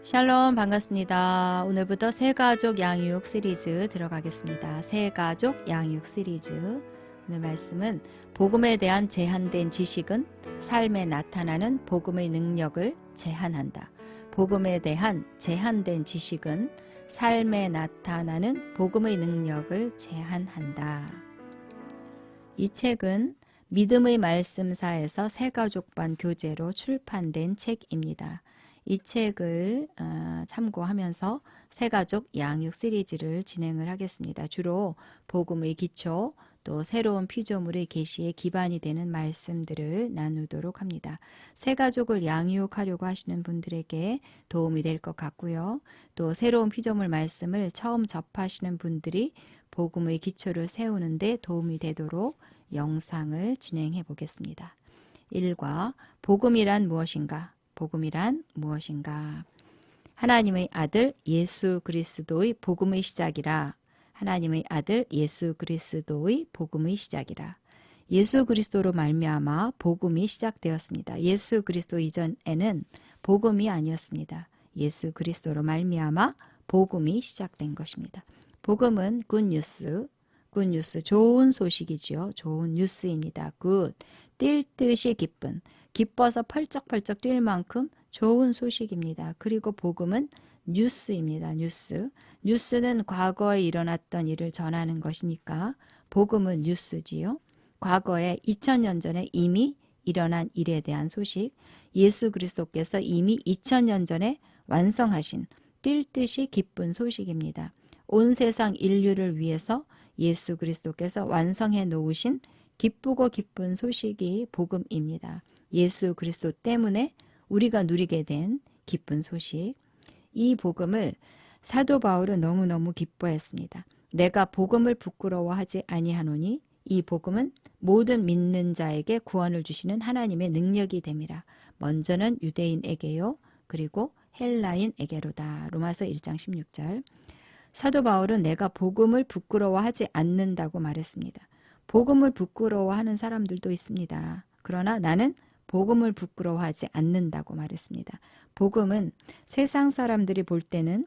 샬롬 반갑습니다. 오늘부터 새가족 양육 시리즈 들어가겠습니다. 새가족 양육 시리즈. 오늘 말씀은 복음에 대한 제한된 지식은 삶에 나타나는 복음의 능력을 제한한다. 복음에 대한 제한된 지식은 삶에 나타나는 복음의 능력을 제한한다. 이 책은 믿음의 말씀사에서 새가족반 교재로 출판된 책입니다. 이 책을 참고하면서 새가족 양육 시리즈를 진행을 하겠습니다. 주로 복음의 기초, 또 새로운 피조물의 계시에 기반이 되는 말씀들을 나누도록 합니다. 새가족을 양육하려고 하시는 분들에게 도움이 될 것 같고요. 또 새로운 피조물 말씀을 처음 접하시는 분들이 복음의 기초를 세우는 데 도움이 되도록 영상을 진행해 보겠습니다. 1과 복음이란 무엇인가? 복음이란 무엇인가? 하나님의 아들 예수 그리스도의 복음의 시작이라. 하나님의 아들 예수 그리스도의 복음의 시작이라. 예수 그리스도로 말미암아 복음이 시작되었습니다. 예수 그리스도 이전에는 복음이 아니었습니다. 예수 그리스도로 말미암아 복음이 시작된 것입니다. 복음은 굿뉴스, 좋은 소식이지요. 좋은 뉴스입니다. 굿, 뛸 듯이 기쁜, 기뻐서 펄쩍펄쩍 뛸 만큼 좋은 소식입니다. 그리고 복음은 뉴스입니다. 뉴스는 과거에 일어났던 일을 전하는 것이니까 복음은 뉴스지요. 과거에 2000년 전에 이미 일어난 일에 대한 소식, 예수 그리스도께서 이미 2000년 전에 완성하신 뛸 듯이 기쁜 소식입니다. 온 세상 인류를 위해서 예수 그리스도께서 완성해 놓으신 기쁘고 기쁜 소식이 복음입니다. 예수 그리스도 때문에 우리가 누리게 된 기쁜 소식. 이 복음을 사도 바울은 너무너무 기뻐했습니다. 내가 복음을 부끄러워하지 아니하노니 이 복음은 모든 믿는 자에게 구원을 주시는 하나님의 능력이 됨이라. 먼저는 유대인에게요. 그리고 헬라인에게로다. 로마서 1장 16절. 사도 바울은 내가 복음을 부끄러워하지 않는다고 말했습니다. 복음을 부끄러워하는 사람들도 있습니다. 그러나 나는 복음을 부끄러워하지 않는다고 말했습니다. 복음은 세상 사람들이 볼 때는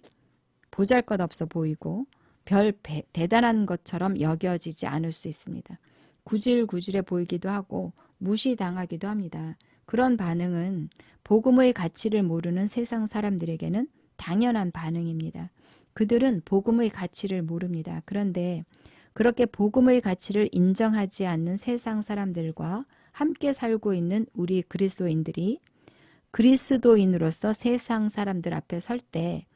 보잘것없어 보이고 별 대단한 것처럼 여겨지지 않을 수 있습니다. 구질구질해 보이기도 하고 무시당하기도 합니다. 그런 반응은 복음의 가치를 모르는 세상 사람들에게는 당연한 반응입니다. 그들은 복음의 가치를 모릅니다. 그런데 그렇게 복음의 가치를 인정하지 않는 세상 사람들과 함께 살고 있는 우리 그리스도인들이 그리스도인으로서 세상 사람들 앞에 설 때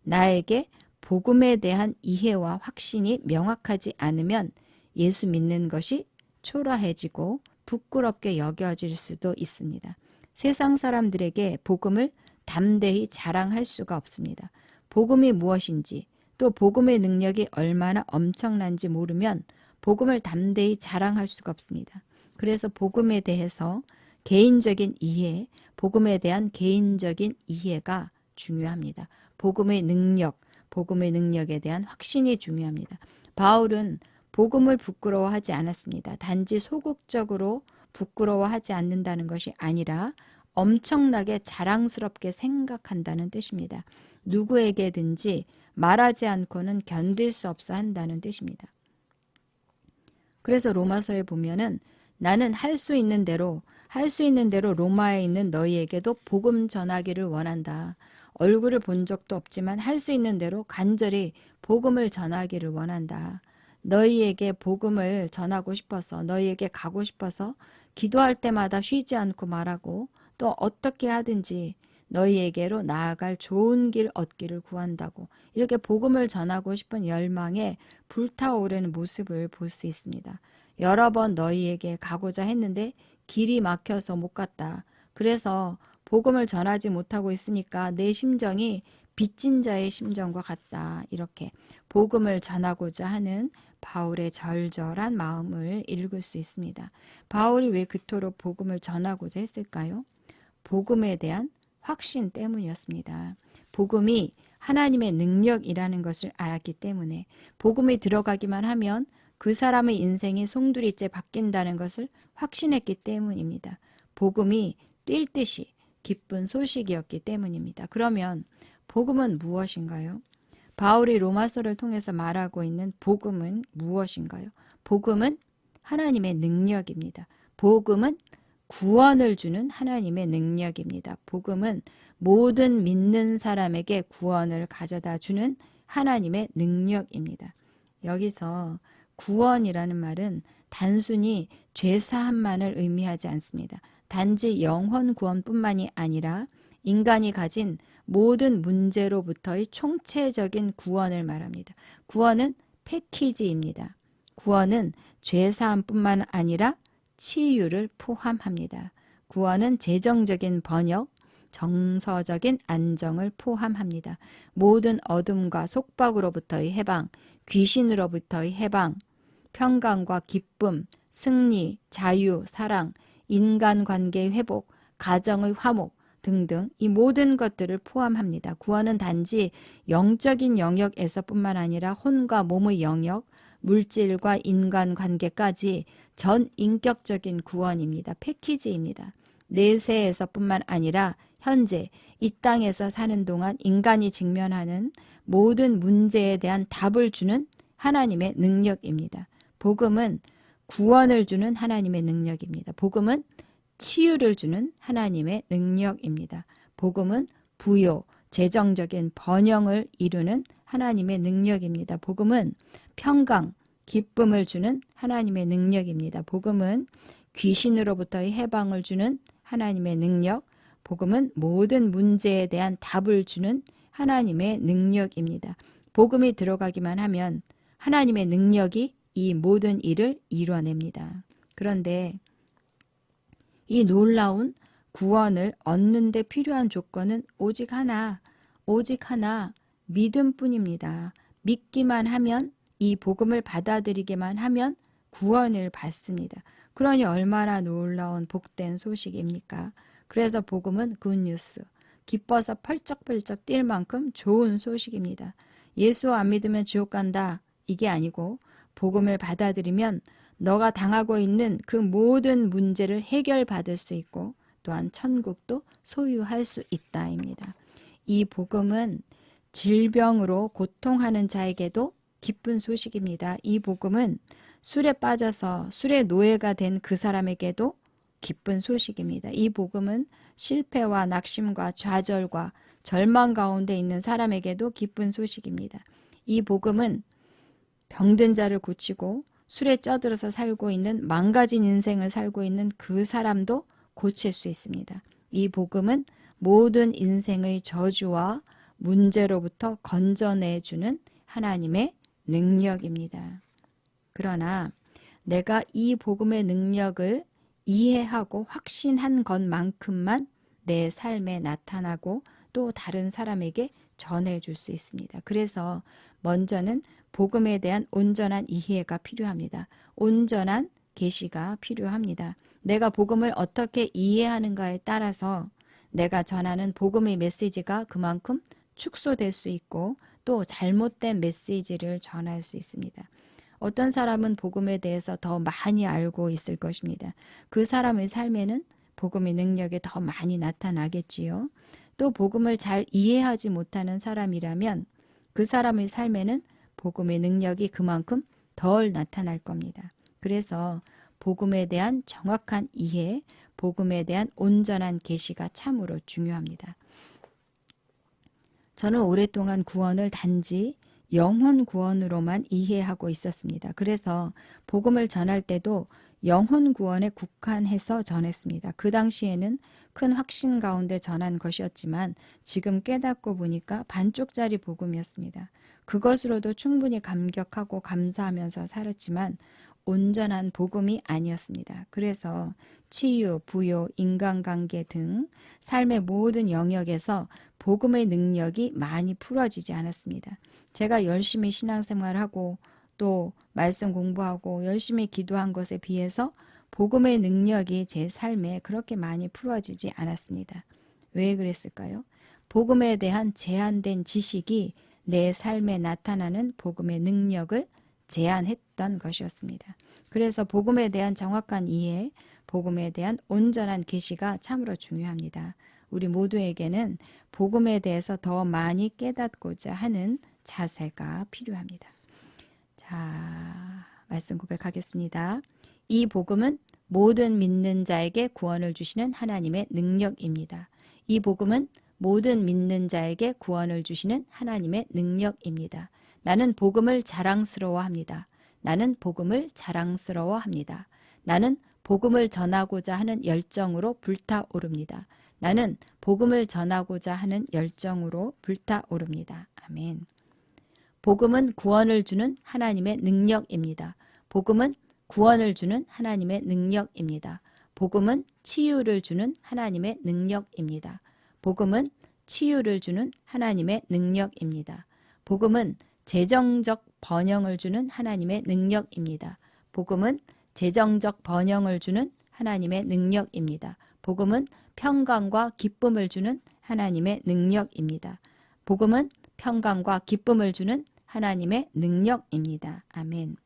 나에게 복음에 대한 이해와 확신이 명확하지 않으면 예수 믿는 것이 초라해지고 부끄럽게 여겨질 수도 있습니다. 세상 사람들에게 복음을 담대히 자랑할 수가 없습니다. 복음이 무엇인지 또 복음의 능력이 얼마나 엄청난지 모르면 복음을 담대히 자랑할 수가 없습니다. 그래서 복음에 대해서 개인적인 이해, 복음에 대한 개인적인 이해가 중요합니다. 복음의 능력에 대한 확신이 중요합니다. 바울은 복음을 부끄러워하지 않았습니다. 단지 소극적으로 부끄러워하지 않는다는 것이 아니라 엄청나게 자랑스럽게 생각한다는 뜻입니다. 누구에게든지 말하지 않고는 견딜 수 없어 한다는 뜻입니다. 그래서 로마서에 보면은 나는 할 수 있는 대로 로마에 있는 너희에게도 복음 전하기를 원한다. 얼굴을 본 적도 없지만 할 수 있는 대로 간절히 복음을 전하기를 원한다. 너희에게 복음을 전하고 싶어서, 너희에게 가고 싶어서 기도할 때마다 쉬지 않고 말하고 또 어떻게 하든지 너희에게로 나아갈 좋은 길 얻기를 구한다고 이렇게 복음을 전하고 싶은 열망에 불타오르는 모습을 볼 수 있습니다. 여러 번 너희에게 가고자 했는데 길이 막혀서 못 갔다. 그래서 복음을 전하지 못하고 있으니까 내 심정이 빚진 자의 심정과 같다. 이렇게 복음을 전하고자 하는 바울의 절절한 마음을 읽을 수 있습니다. 바울이 왜 그토록 복음을 전하고자 했을까요? 복음에 대한 확신 때문이었습니다. 복음이 하나님의 능력이라는 것을 알았기 때문에 복음이 들어가기만 하면 그 사람의 인생이 송두리째 바뀐다는 것을 확신했기 때문입니다. 복음이 뛸 듯이 기쁜 소식이었기 때문입니다. 그러면 복음은 무엇인가요? 바울이 로마서를 통해서 말하고 있는 복음은 무엇인가요? 복음은 하나님의 능력입니다. 복음은 구원을 주는 하나님의 능력입니다. 복음은 모든 믿는 사람에게 구원을 가져다 주는 하나님의 능력입니다. 여기서 구원이라는 말은 단순히 죄사함만을 의미하지 않습니다. 단지 영혼 구원뿐만이 아니라 인간이 가진 모든 문제로부터의 총체적인 구원을 말합니다. 구원은 패키지입니다. 구원은 죄사함뿐만 아니라 치유를 포함합니다. 구원은 재정적인 번역, 정서적인 안정을 포함합니다. 모든 어둠과 속박으로부터의 해방, 귀신으로부터의 해방, 평강과 기쁨, 승리, 자유, 사랑, 인간관계의 회복, 가정의 화목 등등 이 모든 것들을 포함합니다. 구원은 단지 영적인 영역에서뿐만 아니라 혼과 몸의 영역, 물질과 인간관계까지 전 인격적인 구원입니다. 패키지입니다. 내세에서뿐만 아니라 현재 이 땅에서 사는 동안 인간이 직면하는 모든 문제에 대한 답을 주는 하나님의 능력입니다. 복음은 구원을 주는 하나님의 능력입니다. 복음은 치유를 주는 하나님의 능력입니다. 복음은 부요, 재정적인 번영을 이루는 하나님의 능력입니다. 복음은 평강, 기쁨을 주는 하나님의 능력입니다. 복음은 귀신으로부터의 해방을 주는 하나님의 능력, 복음은 모든 문제에 대한 답을 주는 하나님의 능력입니다. 복음이 들어가기만 하면 하나님의 능력이 이 모든 일을 이뤄냅니다. 그런데 이 놀라운 구원을 얻는 데 필요한 조건은 오직 하나, 믿음뿐입니다. 믿기만 하면, 이 복음을 받아들이기만 하면 구원을 받습니다. 그러니 얼마나 놀라운 복된 소식입니까? 그래서 복음은 굿뉴스, 기뻐서 펄쩍펄쩍 뛸 만큼 좋은 소식입니다. 예수 안 믿으면 지옥 간다, 이게 아니고 복음을 받아들이면 너가 당하고 있는 그 모든 문제를 해결받을 수 있고 또한 천국도 소유할 수 있다입니다. 이 복음은 질병으로 고통하는 자에게도 기쁜 소식입니다. 이 복음은 술에 빠져서 술의 노예가 된 그 사람에게도 기쁜 소식입니다. 이 복음은 실패와 낙심과 좌절과 절망 가운데 있는 사람에게도 기쁜 소식입니다. 이 복음은 병든 자를 고치고 술에 쪄들어서 살고 있는 망가진 인생을 살고 있는 그 사람도 고칠 수 있습니다. 이 복음은 모든 인생의 저주와 문제로부터 건져내주는 하나님의 능력입니다. 그러나 내가 이 복음의 능력을 이해하고 확신한 것만큼만 내 삶에 나타나고 또 다른 사람에게 전해줄 수 있습니다. 그래서 먼저는 복음에 대한 온전한 이해가 필요합니다. 온전한 계시가 필요합니다. 내가 복음을 어떻게 이해하는가에 따라서 내가 전하는 복음의 메시지가 그만큼 축소될 수 있고 또 잘못된 메시지를 전할 수 있습니다. 어떤 사람은 복음에 대해서 더 많이 알고 있을 것입니다. 그 사람의 삶에는 복음의 능력이 더 많이 나타나겠지요. 또 복음을 잘 이해하지 못하는 사람이라면 그 사람의 삶에는 복음의 능력이 그만큼 덜 나타날 겁니다. 그래서 복음에 대한 정확한 이해, 복음에 대한 온전한 계시가 참으로 중요합니다. 저는 오랫동안 구원을 단지 영혼 구원으로만 이해하고 있었습니다. 그래서 복음을 전할 때도 영혼 구원에 국한해서 전했습니다. 그 당시에는 큰 확신 가운데 전한 것이었지만 지금 깨닫고 보니까 반쪽짜리 복음이었습니다. 그것으로도 충분히 감격하고 감사하면서 살았지만 온전한 복음이 아니었습니다. 그래서 치유, 부요, 인간관계 등 삶의 모든 영역에서 복음의 능력이 많이 풀어지지 않았습니다. 제가 열심히 신앙생활하고 또 말씀 공부하고 열심히 기도한 것에 비해서 복음의 능력이 제 삶에 그렇게 많이 풀어지지 않았습니다. 왜 그랬을까요? 복음에 대한 제한된 지식이 내 삶에 나타나는 복음의 능력을 제한했던 것이었습니다. 그래서 복음에 대한 정확한 이해, 복음에 대한 온전한 계시가 참으로 중요합니다. 우리 모두에게는 복음에 대해서 더 많이 깨닫고자 하는 자세가 필요합니다. 자, 말씀 고백하겠습니다. 이 복음은 모든 믿는 자에게 구원을 주시는 하나님의 능력입니다. 이 복음은 모든 믿는 자에게 구원을 주시는 하나님의 능력입니다. 나는 복음을 자랑스러워합니다. 나는 복음을 자랑스러워합니다. 나는 복음을 전하고자 하는 열정으로 불타오릅니다. 나는 복음을 전하고자 하는 열정으로 불타오릅니다. 아멘. 복음은 구원을 주는 하나님의 능력입니다. 복음은 구원을 주는 하나님의 능력입니다. 복음은 치유를 주는 하나님의 능력입니다. 복음은 치유를 주는 하나님의 능력입니다. 복음은 재정적 번영을 주는 하나님의 능력입니다. 복음은 재정적 번영을 주는 하나님의 능력입니다. 복음은 평강과 기쁨을 주는 하나님의 능력입니다. 복음은 평강과 기쁨을 주는 하나님의 능력입니다. 아멘.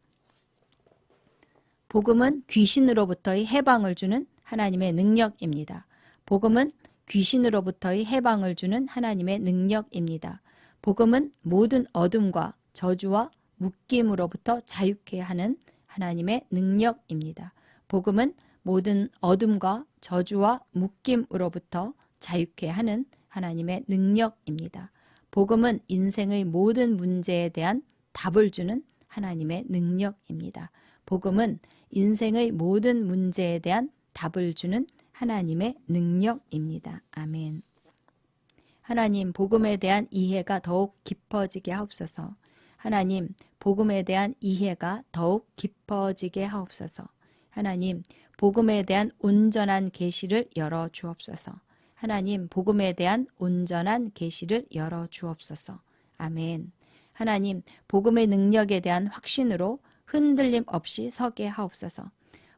복음은 귀신으로부터의 해방을 주는 하나님의 능력입니다. 복음은 귀신으로부터의 해방을 주는 하나님의 능력입니다. 복음은 모든 어둠과 저주와 묶임으로부터 자유케 하는 하나님의 능력입니다. 복음은 모든 어둠과 저주와 묶임으로부터 자유케 하는 하나님의 능력입니다. 복음은 인생의 모든 문제에 대한 답을 주는 하나님의 능력입니다. 복음은 인생의 모든 문제에 대한 답을 주는 하나님의 능력입니다. 아멘. 하나님, 복음에 대한 이해가 더욱 깊어지게 하옵소서. 하나님, 복음에 대한 이해가 더욱 깊어지게 하옵소서. 하나님, 복음에 대한 온전한 계시를 열어 주옵소서. 하나님, 복음에 대한 온전한 계시를 열어 주옵소서. 아멘. 하나님, 복음의 능력에 대한 확신으로 흔들림 없이 서게 하옵소서.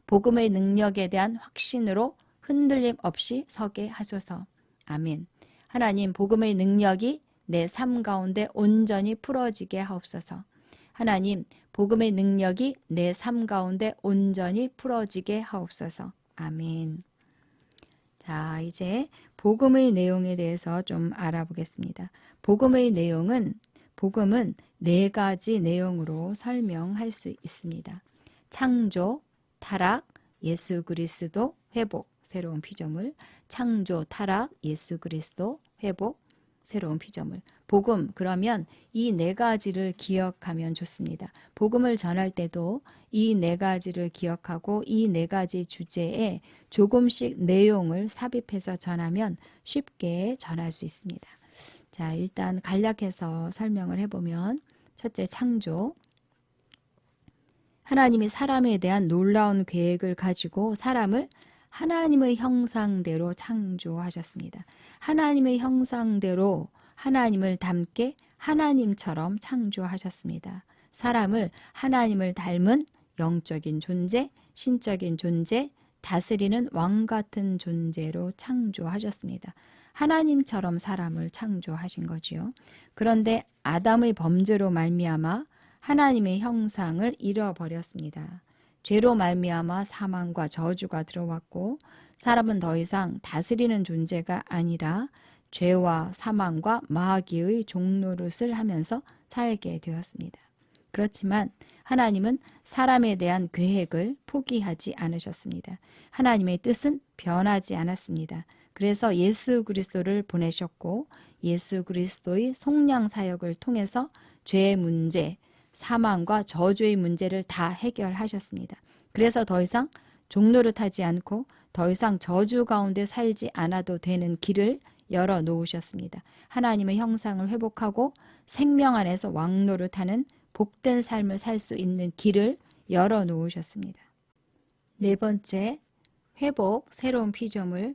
복음의 능력에 대한 확신으로 흔들림 없이 서게 하소서. 아멘. 하나님, 복음의 능력이 내 삶 가운데 온전히 풀어지게 하옵소서. 하나님, 복음의 능력이 내 삶 가운데 온전히 풀어지게 하옵소서. 아멘. 자, 이제 복음의 내용에 대해서 좀 알아보겠습니다. 복음의 내용은 복음은 4가지 내용으로 설명할 수 있습니다. 창조, 타락, 예수 그리스도, 회복, 새로운 피조물. 창조, 타락, 예수 그리스도, 회복, 새로운 피조물. 복음, 그러면 이 4가지를 기억하면 좋습니다. 복음을 전할 때도 이 4가지를 기억하고 이 4가지 주제에 조금씩 내용을 삽입해서 전하면 쉽게 전할 수 있습니다. 자, 일단 간략해서 설명을 해보면, 첫째, 창조. 하나님이 사람에 대한 놀라운 계획을 가지고 사람을 하나님의 형상대로 창조하셨습니다. 하나님의 형상대로 하나님을 닮게 하나님처럼 창조하셨습니다. 사람을 하나님을 닮은 영적인 존재, 신적인 존재, 다스리는 왕 같은 존재로 창조하셨습니다. 하나님처럼 사람을 창조하신 거지요. 그런데 아담의 범죄로 말미암아 하나님의 형상을 잃어버렸습니다. 죄로 말미암아 사망과 저주가 들어왔고 사람은 더 이상 다스리는 존재가 아니라 죄와 사망과 마귀의 종노릇을 하면서 살게 되었습니다. 그렇지만 하나님은 사람에 대한 계획을 포기하지 않으셨습니다. 하나님의 뜻은 변하지 않았습니다. 그래서 예수 그리스도를 보내셨고 예수 그리스도의 속량 사역을 통해서 죄의 문제, 사망과 저주의 문제를 다 해결하셨습니다. 그래서 더 이상 종노릇하지 않고 더 이상 저주 가운데 살지 않아도 되는 길을 열어놓으셨습니다. 하나님의 형상을 회복하고 생명 안에서 왕노릇하는 복된 삶을 살 수 있는 길을 열어놓으셨습니다. 4번째, 회복, 새로운 피조물.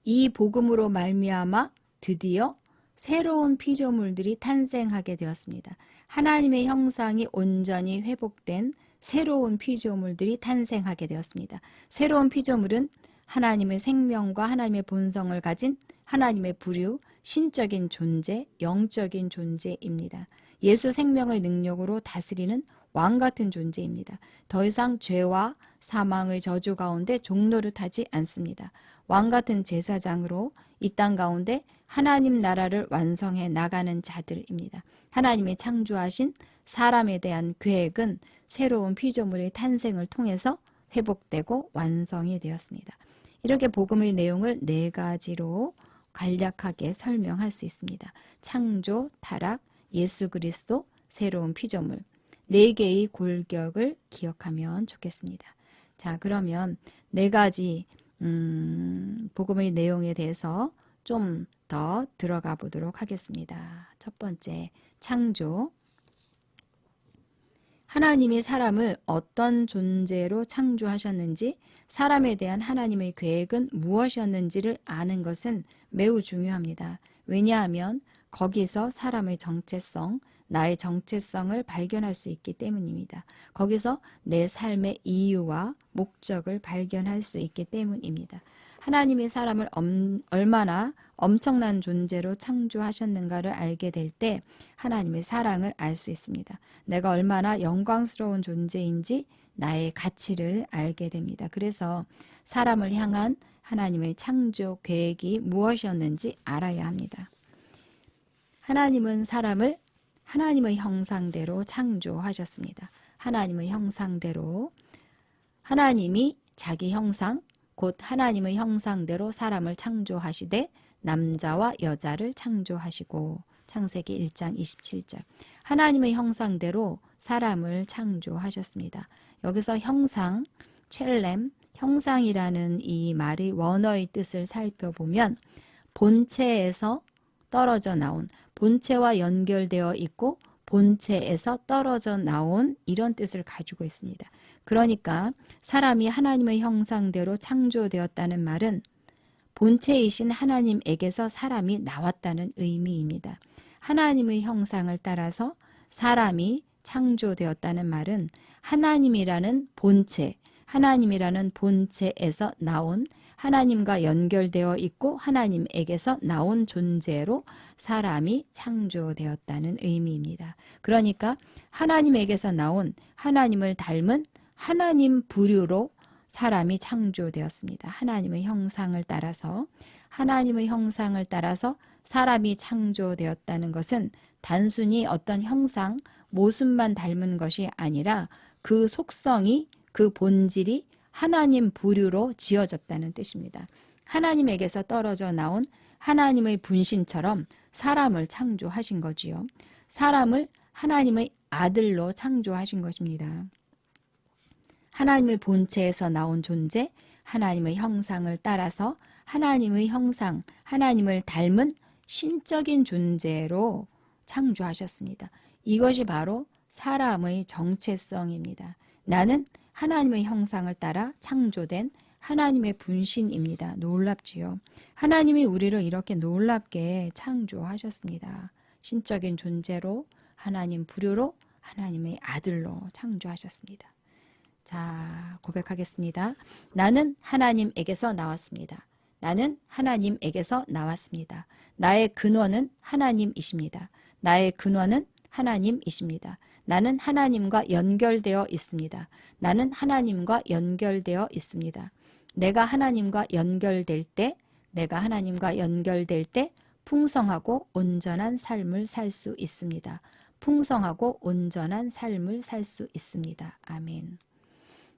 이 복음으로 말미암아 드디어 새로운 피조물들이 탄생하게 되었습니다. 하나님의 형상이 온전히 회복된 새로운 피조물들이 탄생하게 되었습니다. 새로운 피조물은 하나님의 생명과 하나님의 본성을 가진 하나님의 부류, 신적인 존재, 영적인 존재입니다. 예수 생명의 능력으로 다스리는 왕 같은 존재입니다. 더 이상 죄와 사망의 저주 가운데 종노릇하지 않습니다. 왕같은 제사장으로 이 땅 가운데 하나님 나라를 완성해 나가는 자들입니다. 하나님이 창조하신 사람에 대한 계획은 새로운 피조물의 탄생을 통해서 회복되고 완성이 되었습니다. 이렇게 복음의 내용을 4가지로 간략하게 설명할 수 있습니다. 창조, 타락, 예수 그리스도, 새로운 피조물. 4개의 골격을 기억하면 좋겠습니다. 자, 그러면 4가지 복음의 내용에 대해서 좀 더 들어가 보도록 하겠습니다. 첫 번째, 창조. 하나님이 사람을 어떤 존재로 창조하셨는지, 사람에 대한 하나님의 계획은 무엇이었는지를 아는 것은 매우 중요합니다. 왜냐하면 거기서 사람의 정체성, 나의 정체성을 발견할 수 있기 때문입니다. 거기서 내 삶의 이유와 목적을 발견할 수 있기 때문입니다. 하나님이 사람을 얼마나 엄청난 존재로 창조하셨는가를 알게 될 때 하나님의 사랑을 알 수 있습니다. 내가 얼마나 영광스러운 존재인지 나의 가치를 알게 됩니다. 그래서 사람을 향한 하나님의 창조 계획이 무엇이었는지 알아야 합니다. 하나님은 사람을 하나님의 형상대로 창조하셨습니다. 하나님의 형상대로, 하나님이 자기 형상, 곧 하나님의 형상대로 사람을 창조하시되 남자와 여자를 창조하시고, 창세기 1장 27절. 하나님의 형상대로 사람을 창조하셨습니다. 여기서 형상, 첼렘, 형상이라는 이 말의 원어의 뜻을 살펴보면 본체에서 떨어져 나온, 본체와 연결되어 있고 본체에서 떨어져 나온, 이런 뜻을 가지고 있습니다. 그러니까 사람이 하나님의 형상대로 창조되었다는 말은 본체이신 하나님에게서 사람이 나왔다는 의미입니다. 하나님의 형상을 따라서 사람이 창조되었다는 말은 하나님이라는 본체, 하나님이라는 본체에서 나온, 하나님과 연결되어 있고 하나님에게서 나온 존재로 사람이 창조되었다는 의미입니다. 그러니까 하나님에게서 나온, 하나님을 닮은 하나님 부류로 사람이 창조되었습니다. 하나님의 형상을 따라서, 하나님의 형상을 따라서 사람이 창조되었다는 것은 단순히 어떤 형상, 모습만 닮은 것이 아니라 그 속성이, 그 본질이 하나님 부류로 지어졌다는 뜻입니다. 하나님에게서 떨어져 나온 하나님의 분신처럼 사람을 창조하신 거지요. 사람을 하나님의 아들로 창조하신 것입니다. 하나님의 본체에서 나온 존재, 하나님의 형상을 따라서 하나님의 형상, 하나님을 닮은 신적인 존재로 창조하셨습니다. 이것이 바로 사람의 정체성입니다. 나는 하나님의 형상을 따라 창조된 하나님의 분신입니다. 놀랍지요. 하나님이 우리를 이렇게 놀랍게 창조하셨습니다. 신적인 존재로, 하나님 부류로, 하나님의 아들로 창조하셨습니다. 자, 고백하겠습니다. 나는 하나님에게서 나왔습니다. 나는 하나님에게서 나왔습니다. 나의 근원은 하나님이십니다. 나의 근원은 하나님이십니다. 나는 하나님과 연결되어 있습니다. 나는 하나님과 연결되어 있습니다. 내가 하나님과 연결될 때, 내가 하나님과 연결될 때 풍성하고 온전한 삶을 살 수 있습니다. 풍성하고 온전한 삶을 살 수 있습니다. 아멘.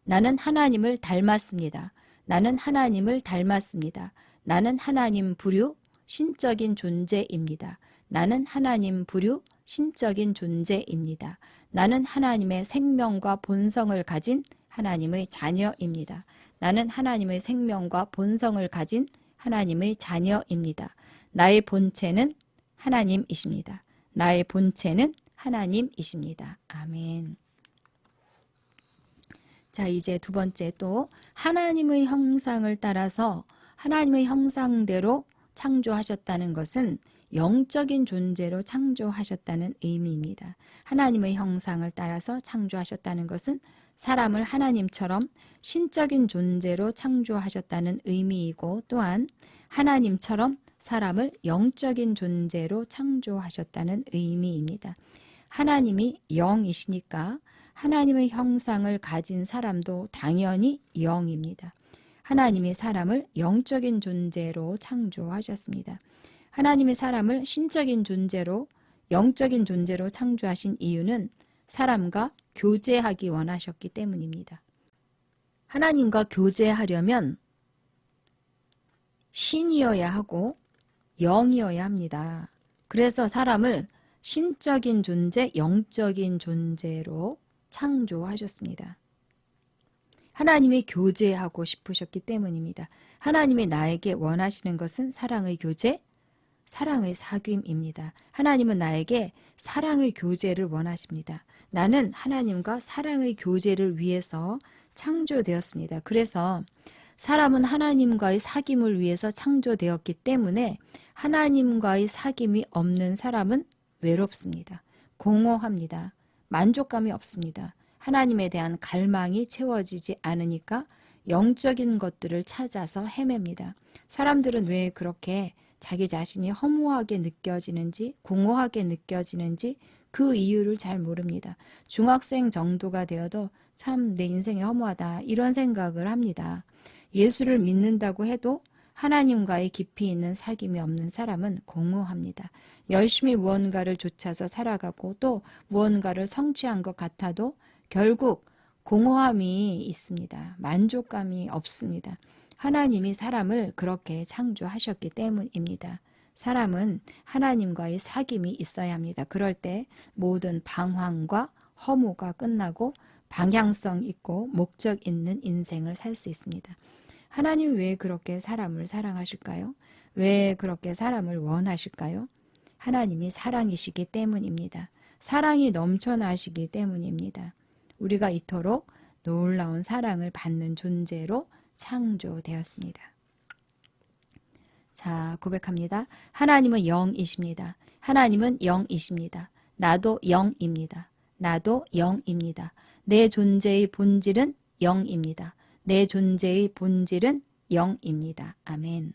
나는 하나님을 닮았습니다. 나는 하나님을 닮았습니다. 나는 하나님 부류 신적인 존재입니다. 나는 하나님 부류 신적인 존재입니다. 나는 하나님의 생명과 본성을 가진 하나님의 자녀입니다. 나는 하나님의 생명과 본성을 가진 하나님의 자녀입니다. 나의 본체는 하나님이십니다. 나의 본체는 하나님이십니다. 아멘. 자, 이제 두 번째, 또 하나님의 형상을 따라서 하나님의 형상대로 창조하셨다는 것은 영적인 존재로 창조하셨다는 의미입니다. 하나님의 형상을 따라서 창조하셨다는 것은 사람을 하나님처럼 신적인 존재로 창조하셨다는 의미이고, 또한 하나님처럼 사람을 영적인 존재로 창조하셨다는 의미입니다. 하나님이 영이시니까 하나님의 형상을 가진 사람도 당연히 영입니다. 하나님이 사람을 영적인 존재로 창조하셨습니다. 하나님이 사람을 신적인 존재로, 영적인 존재로 창조하신 이유는 사람과 교제하기 원하셨기 때문입니다. 하나님과 교제하려면 신이어야 하고 영이어야 합니다. 그래서 사람을 신적인 존재, 영적인 존재로 창조하셨습니다. 하나님이 교제하고 싶으셨기 때문입니다. 하나님이 나에게 원하시는 것은 사랑의 교제, 사랑의 사귐입니다. 하나님은 나에게 사랑의 교제를 원하십니다. 나는 하나님과 사랑의 교제를 위해서 창조되었습니다. 그래서 사람은 하나님과의 사귐을 위해서 창조되었기 때문에 하나님과의 사귐이 없는 사람은 외롭습니다. 공허합니다. 만족감이 없습니다. 하나님에 대한 갈망이 채워지지 않으니까 영적인 것들을 찾아서 헤맵니다. 사람들은 왜 그렇게 자기 자신이 허무하게 느껴지는지, 공허하게 느껴지는지 그 이유를 잘 모릅니다. 중학생 정도가 되어도 참 내 인생이 허무하다 이런 생각을 합니다. 예수를 믿는다고 해도 하나님과의 깊이 있는 사귐이 없는 사람은 공허합니다. 열심히 무언가를 좇아서 살아가고 또 무언가를 성취한 것 같아도 결국 공허함이 있습니다. 만족감이 없습니다. 하나님이 사람을 그렇게 창조하셨기 때문입니다. 사람은 하나님과의 사귐이 있어야 합니다. 그럴 때 모든 방황과 허무가 끝나고 방향성 있고 목적 있는 인생을 살 수 있습니다. 하나님이 왜 그렇게 사람을 사랑하실까요? 왜 그렇게 사람을 원하실까요? 하나님이 사랑이시기 때문입니다. 사랑이 넘쳐나시기 때문입니다. 우리가 이토록 놀라운 사랑을 받는 존재로 창조되었습니다. 자, 고백합니다. 하나님은 영이십니다. 하나님은 영이십니다. 나도 영입니다. 나도 영입니다. 내 존재의 본질은 영입니다. 내 존재의 본질은 영입니다. 아멘.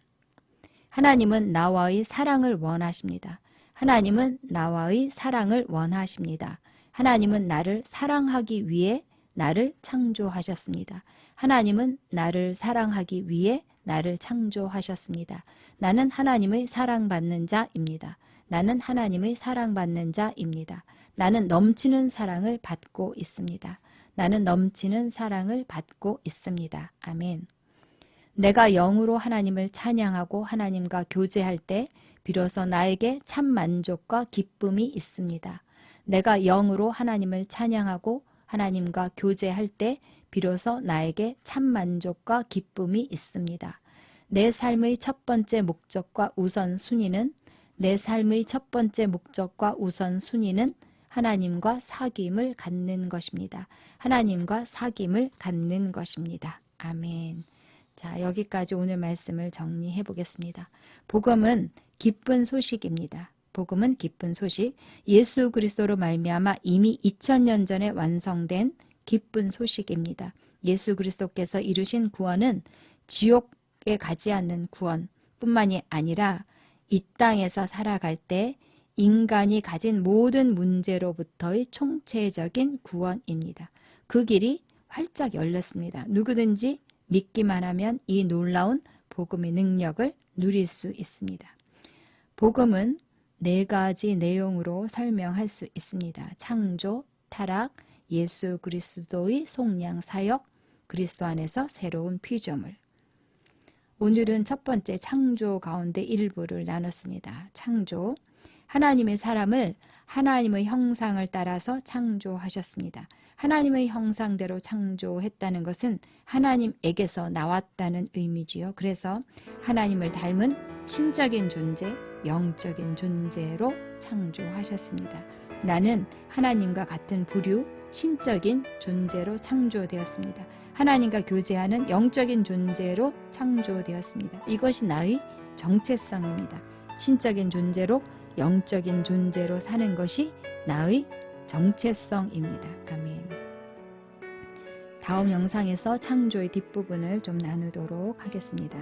하나님은 나와의 사랑을 원하십니다. 하나님은 나와의 사랑을 원하십니다. 하나님은 나를 사랑하기 위해 나를 창조하셨습니다. 하나님은 나를 사랑하기 위해 나를 창조하셨습니다. 나는 하나님의 사랑받는 자입니다. 나는 하나님의 사랑받는 자입니다. 나는 넘치는 사랑을 받고 있습니다. 나는 넘치는 사랑을 받고 있습니다. 아멘. 내가 영으로 하나님을 찬양하고 하나님과 교제할 때 비로소 나에게 참 만족과 기쁨이 있습니다. 내가 영으로 하나님을 찬양하고 하나님과 교제할 때 비로소 나에게 참 만족과 기쁨이 있습니다. 내 삶의 첫 번째 목적과 우선순위는 하나님과 사귐을 갖는 것입니다. 하나님과 사귐을 갖는 것입니다. 아멘. 자, 여기까지 오늘 말씀을 정리해 보겠습니다. 복음은 기쁜 소식입니다. 복음은 기쁜 소식, 예수 그리스도로 말미암아 이미 2000년 전에 완성된 기쁜 소식입니다. 예수 그리스도께서 이루신 구원은 지옥에 가지 않는 구원뿐만이 아니라 이 땅에서 살아갈 때 인간이 가진 모든 문제로부터의 총체적인 구원입니다. 그 길이 활짝 열렸습니다. 누구든지 믿기만 하면 이 놀라운 복음의 능력을 누릴 수 있습니다. 복음은 4가지 내용으로 설명할 수 있습니다. 창조, 타락, 예수 그리스도의 속량 사역, 그리스도 안에서 새로운 피조물. 오늘은 첫 번째 창조 가운데 일부를 나눴습니다. 창조. 하나님의 사람을 하나님의 형상을 따라서 창조하셨습니다. 하나님의 형상대로 창조했다는 것은 하나님에게서 나왔다는 의미지요. 그래서 하나님을 닮은 신적인 존재, 영적인 존재로 창조하셨습니다. 나는 하나님과 같은 부류, 신적인 존재로 창조되었습니다. 하나님과 교제하는 영적인 존재로 창조되었습니다. 이것이 나의 정체성입니다. 신적인 존재로 영적인 존재로 사는 것이 나의 정체성입니다. 아멘. 다음 영상에서 창조의 뒷부분을 좀 나누도록 하겠습니다.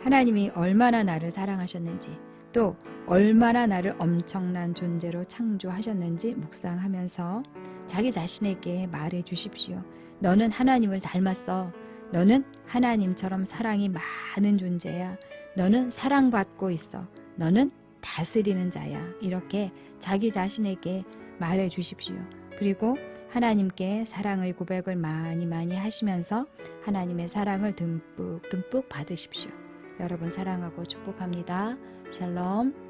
하나님이 얼마나 나를 사랑하셨는지 또 얼마나 나를 엄청난 존재로 창조하셨는지 묵상하면서 자기 자신에게 말해 주십시오. 너는 하나님을 닮았어. 너는 하나님처럼 사랑이 많은 존재야. 너는 사랑받고 있어. 너는 다스리는 자야. 이렇게 자기 자신에게 말해 주십시오. 그리고 하나님께 사랑의 고백을 많이 하시면서 하나님의 사랑을 듬뿍 받으십시오. 여러분 사랑하고 축복합니다. 샬롬.